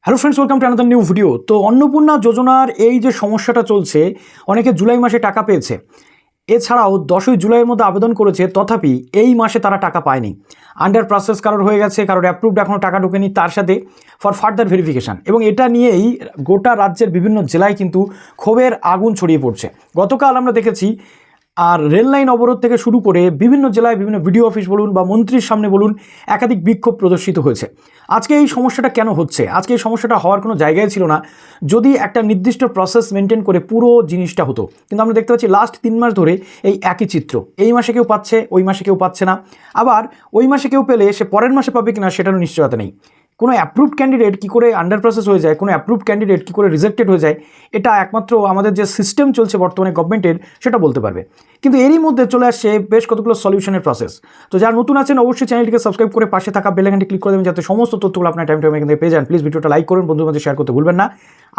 Hello friends, welcome to another new video. তো অন্নপূর্ণা যোজনার এই যে সমস্যাটা চলছে, অনেকে জুলাই মাসে টাকা পেয়েছে, এছাড়াও 10ই জুলাইয়ের মধ্যে আবেদন করেছে, তথাপি এই মাসে তারা টাকা পায়নি। আন্ডার প্রসেস কারোর হয়ে গেছে, কারোর অ্যাপ্রুভড এখনও টাকা ঢোকেনি, তার সাথে ফর ফার্দার ভেরিফিকেশান। এবং এটা নিয়েই গোটা রাজ্যের বিভিন্ন জেলায় কিন্তু ক্ষোভের আগুন ছড়িয়ে পড়ছে। গতকাল আমরা দেখেছি, আর রেল লাইন অবরোধ থেকে শুরু করে বিভিন্ন জেলায় বিভিন্ন বিডিও অফিস বলুন বা মন্ত্রীর সামনে বলুন, একাধিক বিক্ষোভ প্রদর্শিত হয়েছে। আজকে এই সমস্যাটা কেন হচ্ছে? আজকে এই সমস্যাটা হওয়ার কোনো জায়গায় ছিল না, যদি একটা নির্দিষ্ট প্রসেস মেনটেন করে পুরো জিনিসটা হতো। কিন্তু আমরা দেখতে পাচ্ছি লাস্ট 3 মাস ধরে এই একই চিত্র। এই মাসে কেউ পাচ্ছে, ওই মাসে কেউ পাচ্ছে না। আবার ওই মাসে কেউ পেলে সে পরের মাসে পাবে কিনা সেটারও নিশ্চয়তা নেই। কোনো অ্যাপ্রুভড ক্যান্ডিডেট কী করে আন্ডার প্রসেস হয়ে যায়, কোনো অ্যাপ্রুভড ক্যান্ডিডেট কী করে রিজেক্টেড হয়ে যায়, এটা একমাত্র আমাদের যে সিস্টেম চলছে বর্তমানে গভর্নমেন্টের, সেটা বলতে পারবে। কিন্তু এরই মধ্যে চলে আসছে বেশ কতগুলো সলিউশনের প্রসেস। তো যারা নতুন আছেন অবশ্যই চ্যানেলটিকে সাবস্ক্রাইব করে পাশে থাকা বেল আইকনটি ক্লিক করে দেবেন, যাতে সমস্ত তথ্যগুলো আপনার টাইম এখান থেকে পেয়ে যান। প্লিজ ভিডিওটা লাইক করুন, বন্ধুদের মধ্যে শেয়ার করতে ভুলবেন না।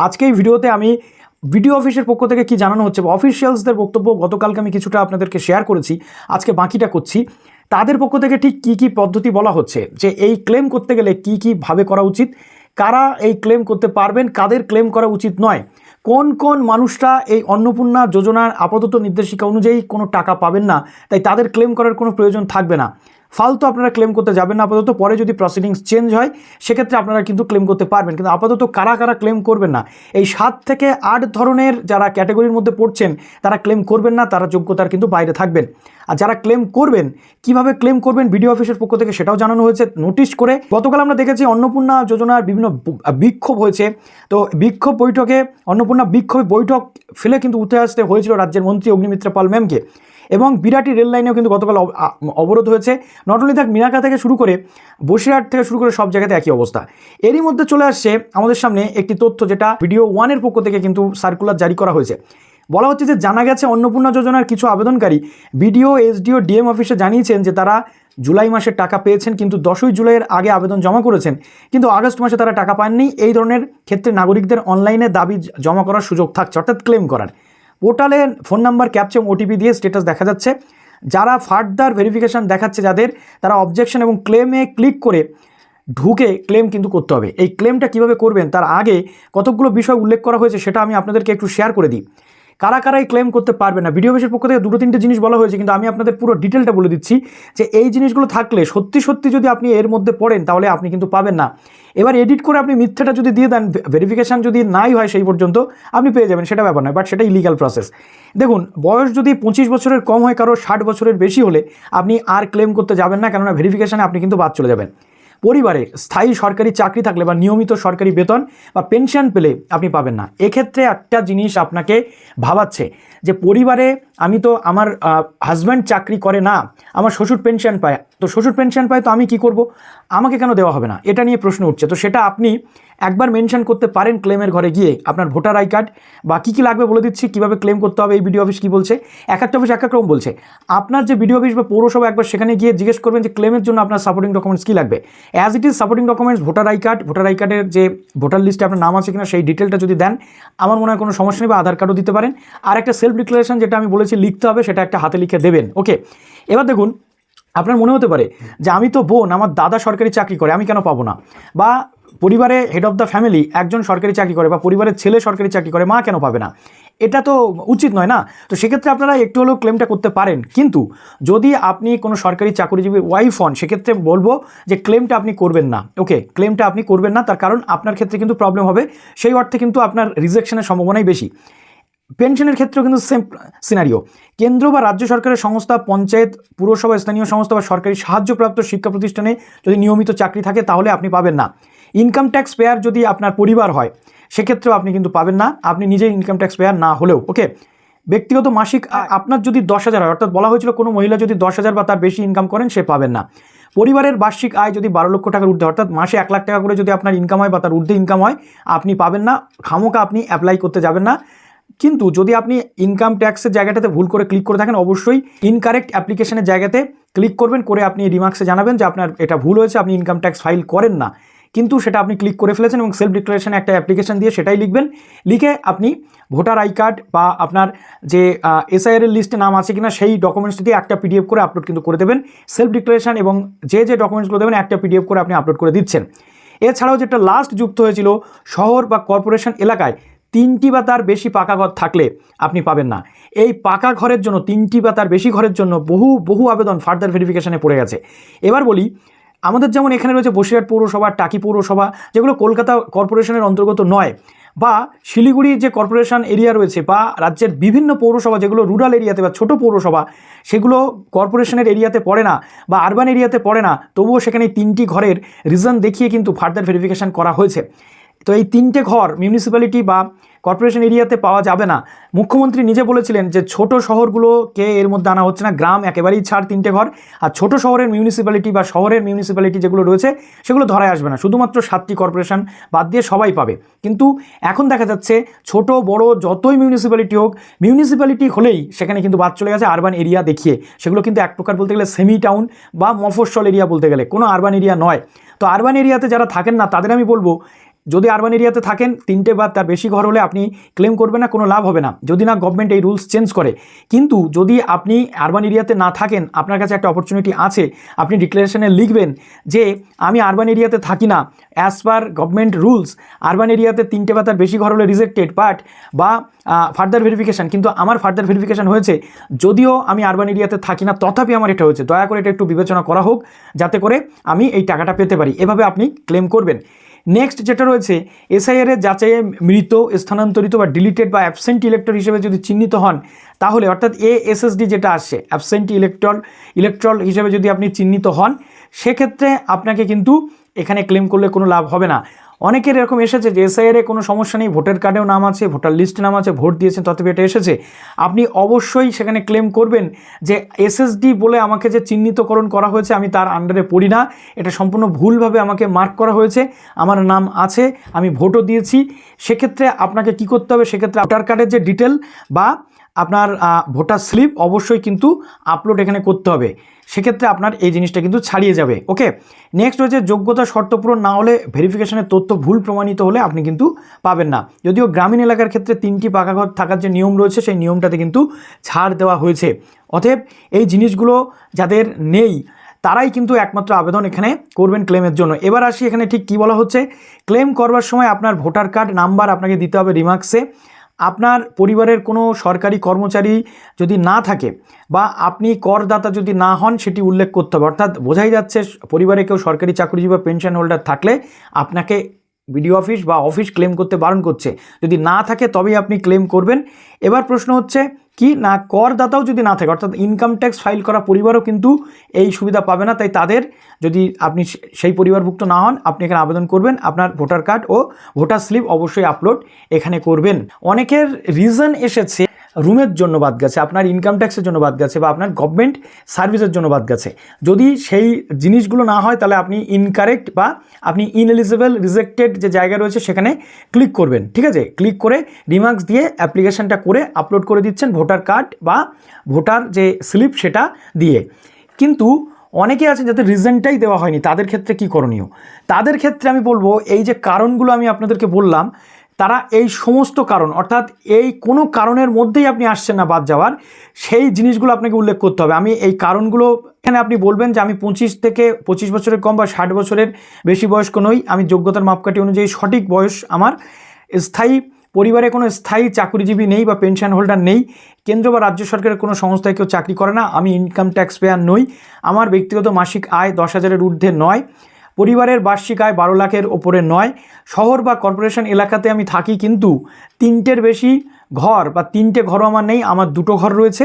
আজকে এই ভিডিওতে আমি ভিডিও অফিসের পক্ষ থেকে কি জানানো হচ্ছে বা অফিসিয়ালসদের বক্তব্য গতকালকে আমি কিছুটা আপনাদেরকে শেয়ার করেছি, আজকে বাকিটা করছি। তাদের পক্ষ থেকে ঠিক কী কী পদ্ধতি বলা হচ্ছে, যে এই ক্লেম করতে গেলে কী কীভাবে করা উচিত, কারা এই ক্লেম করতে পারবেন, কাদের ক্লেম করা উচিত নয়, কোন কোন মানুষরা এই অন্নপূর্ণা যোজনার আপাতত নির্দেশিকা অনুযায়ী কোনো টাকা পাবেন না, তাই তাদের ক্লেম করার কোনো প্রয়োজন থাকবে না। ফালতু আপনারা ক্লেম করতে যাবেন না আপাতত। পরে যদি প্রসিডিংস চেঞ্জ হয় সেক্ষেত্রে আপনারা কিন্তু ক্লেম করতে পারবেন, কিন্তু আপাতত কারা কারা ক্লেম করবেন না, এই 7 থেকে 8 ধরনের যারা ক্যাটাগরির মধ্যে পড়ছেন তারা ক্লেম করবেন না, তারা যোগ্যতার কিন্তু বাইরে থাকবেন। আর যারা ক্লেম করবেন, কিভাবে ক্লেম করবেন বিডিও অফিসের পক্ষ থেকে সেটাও জানানো হয়েছে নোটিশ করে। গতকাল আমরা দেখেছি অন্নপূর্ণা যোজনার বিভিন্ন বিক্ষোভ হয়েছে। তো বিক্ষোভ বৈঠকে অন্নপূর্ণা বিক্ষোভে বৈঠক ফেলে কিন্তু উঠে আসতে হয়েছিল রাজ্যের মন্ত্রী অগ্নিমিত্রা পাল ম্যামকে। এবং বিরাটি রেল লাইনেও কিন্তু গতকাল অবরোধ হয়েছে। নট অনলি দ্যাট, মিনাকা থেকে শুরু করে বসিরহাট থেকে শুরু করে সব জায়গাতে একই অবস্থা। এরই মধ্যে চলে আসছে আমাদের সামনে একটি তথ্য, যেটা ভিডিও 1-এর পক্ষ থেকে কিন্তু সার্কুলার জারি করা হয়েছে। বলা হচ্ছে যে জানা গেছে অন্নপূর্ণা যোজনার কিছু আবেদনকারী বিডিও, এসডিও, ডিএম অফিসে জানিয়েছেন যে তারা জুলাই মাসে টাকা পেয়েছেন, কিন্তু 10ই জুলাইয়ের আগে আবেদন জমা করেছেন, কিন্তু আগস্ট মাসে তারা টাকা পাননি। এই ধরনের ক্ষেত্রে নাগরিকদের অনলাইনে দাবি জমা করার সুযোগ থাকছে, অর্থাৎ ক্লেম করার। পোর্টালে ফোন নাম্বার, ক্যাপচা এবং ওটিপি দিয়ে স্ট্যাটাস দেখা যাচ্ছে। যারা ফার্দার ভেরিফিকেশান দেখাচ্ছে যাদের, তারা অবজেকশন এবং ক্লেমে ক্লিক করে ঢুকে ক্লেম কিন্তু করতে হবে। এই ক্লেমটা কিভাবে করবেন তার আগে কতকগুলো বিষয় উল্লেখ করা হয়েছে, সেটা আমি আপনাদেরকে একটু শেয়ার করে দিই। কারা কারা এই ক্লেম করতে পারবে না, ভিডিও অফিসের পক্ষ থেকে 2-3টে জিনিস বলা হয়েছে, কিন্তু আমি আপনাদের পুরো ডিটেলটা বলে দিচ্ছি যে এই জিনিসগুলো থাকলে সত্যি সত্যি যদি আপনি এর মধ্যে পড়েন তাহলে আপনি কিন্তু পাবেন না। এবার এডিট করে আপনি মিথ্যাটা যদি দিয়ে দেন, ভেরিফিকেশান যদি নাই হয় সেই পর্যন্ত, আপনি পেয়ে যাবেন, সেটা ব্যাপার নয়, বাট সেটা ইলিগাল প্রসেস। দেখুন, বয়স যদি 25 বছরের কম হয়, কারো 60 বছরের বেশি হলে আপনি আর ক্লেম করতে যাবেন না, কেননা ভেরিফিকেশানে আপনি কিন্তু বাদ চলে যাবেন। পরিবারে স্থায়ী সরকারি চাকরি থাকলে বা নিয়মিত সরকারি বেতন বা পেনশন পেলে আপনি পাবেন না। এক্ষেত্রে একটা জিনিস আপনাকে ভাবাচ্ছে যে পরিবারে আমি তো, আমার হাজব্যান্ড চাকরি করে না, আমার শ্বশুর পেনশন পায়, তো শ্বশুর পেনশন পায় তো আমি কি করব, আমাকে কেন দেওয়া হবে না, এটা নিয়ে প্রশ্ন উঠছে। তো সেটা আপনি একবার মেনশন করতে পারেন ক্লেমের ঘরে গিয়ে, আপনার ভোটার আই কার্ড বা কী কী লাগবে বলে দিচ্ছি, কীভাবে ক্লেম করতে হবে এই বিডিও অফিস কী বলছে। এক একটা অফিস এক এক রকম বলছে। আপনার যে বিডিও অফিস বা পৌরসভা, একবার সেখানে গিয়ে জিজ্ঞেস করবেন যে ক্লেমের জন্য আপনার সাপোর্টিং ডকুমেন্টস কী লাগবে। As it is supporting documents voter I card, voter I কার্ডের যে ভোটার লিস্টে আপনার নাম আছে কিনা সেই ডিটেলটা যদি দেন, আমার মনে হয় কোনো সমস্যা নেই, বা আধার কার্ডও দিতে পারেন। আর একটা সেলফ ডিক্লারেশন, যেটা আমি বলেছি লিখতে হবে, সেটা একটা হাতে লিখে দেবেন। ওকে, এবার দেখুন, আপনার মনে হতে পারে যে আমি তো বোন, আমার দাদা সরকারি চাকরি করে, আমি কেন পাবো না, বা পরিবারে হেড অফ দ্য ফ্যামিলি একজন সরকারি চাকরি করে, বা পরিবারের ছেলে সরকারি চাকরি করে, মা কেন পাবে না, এটা তো উচিত নয় না। তো সেক্ষেত্রে আপনারা একটু হলেও ক্লেমটা করতে পারেন। কিন্তু যদি আপনি কোনো সরকারি চাকরিজীবীর ওয়াইফ হন, সেক্ষেত্রে বলবো যে ক্লেমটা আপনি করবেন না। ওকে, ক্লেমটা আপনি করবেন না, তার কারণ আপনার ক্ষেত্রে কিন্তু প্রবলেম হবে, সেই অর্থে কিন্তু আপনার রিজেকশনের সম্ভাবনাই বেশি। পেনশনের ক্ষেত্রেও কিন্তু সেম সিনারিও। কেন্দ্র বা রাজ্য সরকারের সংস্থা, পঞ্চায়েত, পুরসভা, স্থানীয় সংস্থা বা সরকারি সাহায্যপ্রাপ্ত শিক্ষা প্রতিষ্ঠানে যদি নিয়মিত চাকরি থাকে তাহলে আপনি পাবেন না। ইনকাম ট্যাক্স পেয়ার যদি আপনার পরিবার হয় সেক্ষেত্রেও আপনি কিন্তু পাবেন না, আপনি নিজেই ইনকাম ট্যাক্স পেয়ার না হলেও। ওকে, ব্যক্তিগত মাসিক আপনার যদি 10,000 হয়, অর্থাৎ বলা হয়েছিল কোনো মহিলা যদি 10,000 বা তার বেশি ইনকাম করেন সে পাবেন না। পরিবারের বার্ষিক আয় যদি 12 লক্ষ টাকার ঊর্ধ্বে, অর্থাৎ মাসে 1 লাখ টাকা করে যদি আপনার ইনকাম হয় বা তার ঊর্ধ্বে ইনকাম হয়, আপনি পাবেন না। খামোকা আপনি অ্যাপ্লাই করতে যাবেন না। কিন্তু যদি আপনি ইনকাম ট্যাক্সের জায়গাটাতে ভুল করে ক্লিক করে থাকেন, অবশ্যই ইনকারেক্ট অ্যাপ্লিকেশনের জায়গাতে ক্লিক করবেন, করে আপনি রিমার্কসে জানাবেন যে আপনার এটা ভুল হয়েছে, আপনি ইনকাম ট্যাক্স ফাইল করেন না, কিন্তু সেটা আপনি ক্লিক করে ফেলেছেন, এবং সেলফ ডিক্লারেশনে একটা অ্যাপ্লিকেশন দিয়ে সেটাই লিখবেন। লিখে আপনি ভোটার আই কার্ড বা আপনার যে এসআইআর এর লিস্টে নাম আছে কিনা সেই ডকুমেন্টস দিয়ে একটা পিডিএফ করে আপলোড কিন্তু করে দেবেন। সেলফ ডিক্লারেশন এবং যে ডকুমেন্টসগুলো দেবেন একটা পিডিএফ করে আপনি আপলোড করে দিচ্ছেন। এছাড়াও যেটা লাস্ট যুক্ত হয়েছিল, শহর বা কর্পোরেশন এলাকায় 3টি বা তার বেশি পাকা ঘর থাকলে আপনি পাবেন না। এই পাকা ঘরের জন্য 3টি বা তার বেশি ঘরের জন্য বহু আবেদন ফার্দার ভেরিফিকেশনে পড়ে গেছে। এবার বলি, আমাদের যেমন এখানে রয়েছে বসিরহাট পৌরসভা, টাকি পৌরসভা, যেগুলো কলকাতা কর্পোরেশনের অন্তর্গত নয়, বা শিলিগুড়ি যে কর্পোরেশন এরিয়া রয়েছে, বা রাজ্যের বিভিন্ন পৌরসভা যেগুলো রুরাল এরিয়াতে বা ছোট পৌরসভা, সেগুলো কর্পোরেশনের এরিয়াতে পড়ে না বা আরবান এরিয়াতে পড়ে না, তবুও সেখানে 3টি ঘরের রিজন দেখিয়ে কিন্তু ফার্দার ভেরিফিকেশন করা হয়েছে। তো এই 3টে ঘর মিউনিসিপ্যালিটি বা কর্পোরেশন এরিয়াতে পাওয়া যাবে না। মুখ্যমন্ত্রী নিজে বলেছিলেন যে ছোট শহরগুলোকে এর মধ্যে আনা হচ্ছে না, গ্রাম একেবারেই ছাড় 3টে ঘর, আর ছোট শহরের মিউনিসিপ্যালিটি বা শহরের মিউনিসিপ্যালিটি যেগুলো রয়েছে সেগুলো ধরায় আসবে না, শুধুমাত্র 7টি কর্পোরেশন বাদ দিয়ে সবাই পাবে। কিন্তু এখন দেখা যাচ্ছে ছোট বড় যতই মিউনিসিপ্যালিটি হোক, মিউনিসিপ্যালিটি হলেই সেখানে কিন্তু বাদ চলে গেছে আরবান এরিয়া দেখিয়ে। সেগুলো কিন্তু এক প্রকার বলতে গেলে সেমি টাউন বা মফস্বল এরিয়া বলতে গেলে, কোনো আরবান এরিয়া নয়। তো আরবান এরিয়াতে যারা থাকেন না তাদের আমি বলবো, যদি আরবান এরিয়াতে থাকেন 3টে বা তার বেশি ঘর হলে আপনি ক্লেম করবেন না, কোনো লাভ হবে না যদি না গভর্নমেন্ট এই রুলস চেঞ্জ করে। কিন্তু যদি আপনি আরবান এরিয়াতে না থাকেন, আপনার কাছে একটা অপরচুনিটি আছে, আপনি ডিক্লারেশনে লিখবেন যে আমি আরবান এরিয়াতে থাকি না, as per government rules urban এরিয়াতে 3টে বা তার বেশি ঘর হলে রিজেক্টেড, বাট বা ফার্দার ভেরিফিকেশান, কিন্তু আমার ফার্দার ভেরিফিকেশান হয়েছে, যদিও আমি আরবান এরিয়াতে থাকি না তথাপি আমার এটা হয়েছে, দয়া করে এটা একটু বিবেচনা করা হোক যাতে করে আমি এই টাকাটা পেতে পারি। এভাবে আপনি ক্লেম করবেন। নেক্সট যেটা রয়েছে, এসআইআর এর যাচাইয়ে মৃত, স্থানান্তরিত বা ডিলিটেড বা অ্যাবসেন্ট ইলেক্টর হিসেবে যদি চিহ্নিত হন, তাহলে অর্থাৎ এএসএসডি যেটা আসছে, অ্যাবসেন্ট ইলেকট্রল হিসেবে যদি আপনি চিহ্নিত হন, সেক্ষেত্রে আপনাকে কিন্তু এখানে ক্লেম করলে কোনো লাভ হবে না। অনেকের এরকম এসেছে যে এসআইআরে কোনো সমস্যা নেই, ভোটার কার্ডেও নাম আছে, ভোটার লিস্টে নাম আছে, ভোট দিয়েছেন তথাপি এটা এসেছে, আপনি অবশ্যই সেখানে ক্লেম করবেন যে এসএসডি বলে আমাকে যে চিহ্নিতকরণ করা হয়েছে আমি তার আন্ডারে পড়ি না, এটা সম্পূর্ণ ভুলভাবে আমাকে মার্ক করা হয়েছে, আমার নাম আছে, আমি ভোটও দিয়েছি। সেক্ষেত্রে আপনাকে কি করতে হবে, সেক্ষেত্রে ভোটার কার্ডের যে ডিটেল বা আপনার ভোটার স্লিপ অবশ্যই কিন্তু আপলোড এখানে করতে হবে, সেক্ষেত্রে আপনার এই জিনিসটা কিন্তু ছাড়িয়ে যাবে। ওকে, নেক্সট হচ্ছে যোগ্যতা শর্ত পূরণ না হলে, ভেরিফিকেশনের তথ্য ভুল প্রমাণিত হলে আপনি কিন্তু পাবেন না। যদিও গ্রামীণ এলাকার ক্ষেত্রে 3টি পাকা ঘর থাকার যে নিয়ম রয়েছে সেই নিয়মটাতে কিন্তু ছাড় দেওয়া হয়েছে। অতএব এই জিনিসগুলো যাদের নেই তারাই কিন্তু একমাত্র আবেদন এখানে করবেন ক্লেমের জন্য। এবার আসি এখানে ঠিক কী বলা হচ্ছে, ক্লেম করবার সময় আপনার ভোটার কার্ড নাম্বার আপনাকে দিতে হবে রিমার্কসে। আপনার পরিবারের কোনো সরকারি কর্মচারী যদি না থাকে বা আপনি করদাতা যদি না হন সেটি উল্লেখ করতে হবে, অর্থাৎ বোঝাই যাচ্ছে পরিবারে কেউ সরকারি চাকরিজীবী বা পেনশন হোল্ডার থাকলে আপনাকে বিডিও অফিস বা অফিস ক্লেম করতে বারণ করছে, যদি না থাকে তবেই আপনি ক্লেম করবেন। এবার প্রশ্ন হচ্ছে কি না, করদাতাও যদি না থাকে, অর্থাৎ ইনকাম ট্যাক্স ফাইল করা পরিবারও কিন্তু এই সুবিধা পাবে না, তাই তাদের যদি আপনি সেই পরিবারভুক্ত না হন আপনি এখানে আবেদন করবেন, আপনার ভোটার কার্ড ও ভোটার স্লিপ অবশ্যই আপলোড এখানে করবেন। অনেকের রিজন এসেছে রুমের জন্য বাদ গেছে, আপনার ইনকাম ট্যাক্সের জন্য বাদ গেছে বা আপনার গভর্নমেন্ট সার্ভিসের জন্য বাদ গেছে। যদি সেই জিনিসগুলো না হয় তাহলে আপনি ইনকারেক্ট বা আপনি ইনএলিজিবল রিজেক্টেড যে জায়গা রয়েছে সেখানে ক্লিক করবেন, ঠিক আছে, ক্লিক করে রিমার্কস দিয়ে অ্যাপ্লিকেশনটা করে আপলোড করে দিচ্ছেন ভোটার কার্ড বা ভোটার যে স্লিপ সেটা দিয়ে। কিন্তু অনেকে আছে যাদের রিজনটাই দেওয়া হয়নি, তাদের ক্ষেত্রে কি করণীয়? তাদের ক্ষেত্রে আমি বলবো এই যে কারণগুলো আমি আপনাদেরকে বললাম, তারা এই সমস্ত কারণ, অর্থাৎ এই কোনো কারণের মধ্যেই আপনি আসছেন না বাদ যাওয়ার, সেই জিনিসগুলো আপনাকে উল্লেখ করতে হবে। আমি এই কারণগুলো এখানে আপনি বলবেন যে আমি 25 থেকে 25 বছরের কম বা 60 বছরের বেশি বয়স্ক নই, আমি যোগ্যতার মাপকাঠি অনুযায়ী সঠিক বয়স আমার, স্থায়ী পরিবারে কোনো স্থায়ী চাকরিজীবী নেই বা পেনশন হোল্ডার নেই, কেন্দ্র বা রাজ্য সরকারের কোনো সংস্থায় কেউ চাকরি করে না, আমি ইনকাম ট্যাক্স পেয়ার নই, আমার ব্যক্তিগত মাসিক আয় 10,000-এর ঊর্ধ্বে নয়, পরিবারের বার্ষিক আয় 12 লাখের ওপরে নয়, শহর বা কর্পোরেশন এলাকাতে আমি থাকি কিন্তু 3টের বেশি ঘর বা 3টে ঘরও আমার নেই, আমার 2টো ঘর রয়েছে,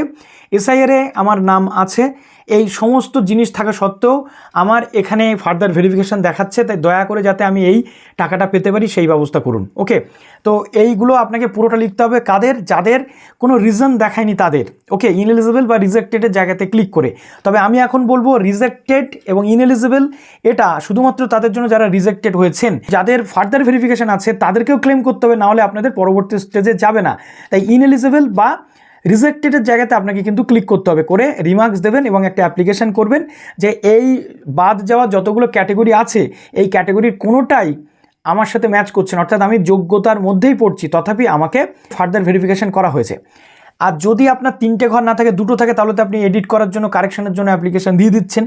এসআইআরে আমার নাম আছে, এই সমস্ত জিনিস থাকা সত্ত্বেও আমার এখানে ফার্দার ভেরিফিকেশান দেখাচ্ছে, তাই দয়া করে যাতে আমি এই টাকাটা পেতে পারি সেই ব্যবস্থা করুন। ওকে, তো এইগুলো আপনাকে পুরোটা লিখতে হবে, কাদের যাদের কোনো রিজন দেখায়নি তাদের। ওকে, ইনএলিজিবল বা রিজেক্টেডের জায়গাতে ক্লিক করে। তবে আমি এখন বলবো রিজেক্টেড এবং ইনএলিজিবল এটা শুধুমাত্র তাদের জন্য যারা রিজেক্টেড হয়েছেন, যাদের ফার্দার ভেরিফিকেশান আছে তাদেরকেও ক্লেম করতে হবে, নাহলে আপনাদের পরবর্তী স্টেজে যাবে না। তাই ইনএলিজিবল বা রিজেক্টেডের জায়গাতে আপনাকে কিন্তু ক্লিক করতে হবে, করে রিমার্কস দেবেন এবং একটা অ্যাপ্লিকেশান করবেন যে এই বাদ যাওয়া যতগুলো ক্যাটেগরি আছে এই ক্যাটেগরির কোনোটাই আমার সাথে ম্যাচ করছে না, অর্থাৎ আমি যোগ্যতার মধ্যেই পড়ছি তথাপি আমাকে ফার্দার ভেরিফিকেশান করা হয়েছে। আর যদি আপনার 3টে ঘর না থাকে, 2টো থাকে, তাহলে তো আপনি এডিট করার জন্য কারেকশনের জন্য অ্যাপ্লিকেশান দিয়ে দিচ্ছেন।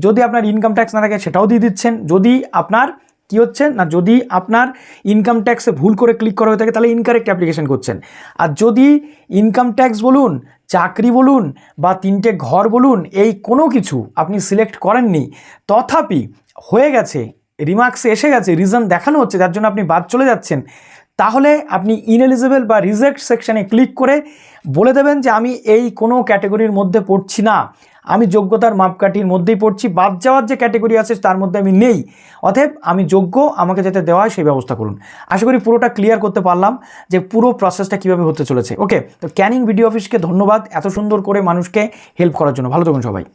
যদি আপনার ইনকাম ট্যাক্স না থাকে সেটাও দিয়ে দিচ্ছেন। যদি আপনার কি হচ্ছে না, যদি আপনার ইনকাম ট্যাক্সে ভুল করে ক্লিক করা হয়ে থাকে তাহলে ইনকারেক্ট অ্যাপ্লিকেশন করছেন। আর যদি ইনকাম ট্যাক্স বলুন, চাকরি বলুন বা 3টে ঘর বলুন, এই কোনো কিছু আপনি সিলেক্ট করেননি, তথাপি হয়ে গেছে, রিমার্কসে এসে গেছে, রিজন দেখানো হচ্ছে যার জন্য আপনি বাদ চলে যাচ্ছেন, তাহলে আপনি ইনএলিজিবল বা রিজেক্ট সেকশানে ক্লিক করে বলে দেবেন যে আমি এই কোনো ক্যাটেগরির মধ্যে পড়ছি না, আমি যোগ্যতার মাপকাঠির মধ্যেই পড়ছি, বাদ যাওয়ার যে ক্যাটেগরি আছে তার মধ্যে আমি নেই, অতএব আমি যোগ্য, আমাকে যাতে দেওয়া হয় সেই ব্যবস্থা করুন। আশা করি পুরোটা ক্লিয়ার করতে পারলাম যে পুরো প্রসেসটা কীভাবে হতে চলেছে। ওকে, তো ক্যানিং বিডিও অফিসকে ধন্যবাদ এত সুন্দর করে মানুষকে হেল্প করার জন্য। ভালো থাকুন সবাই।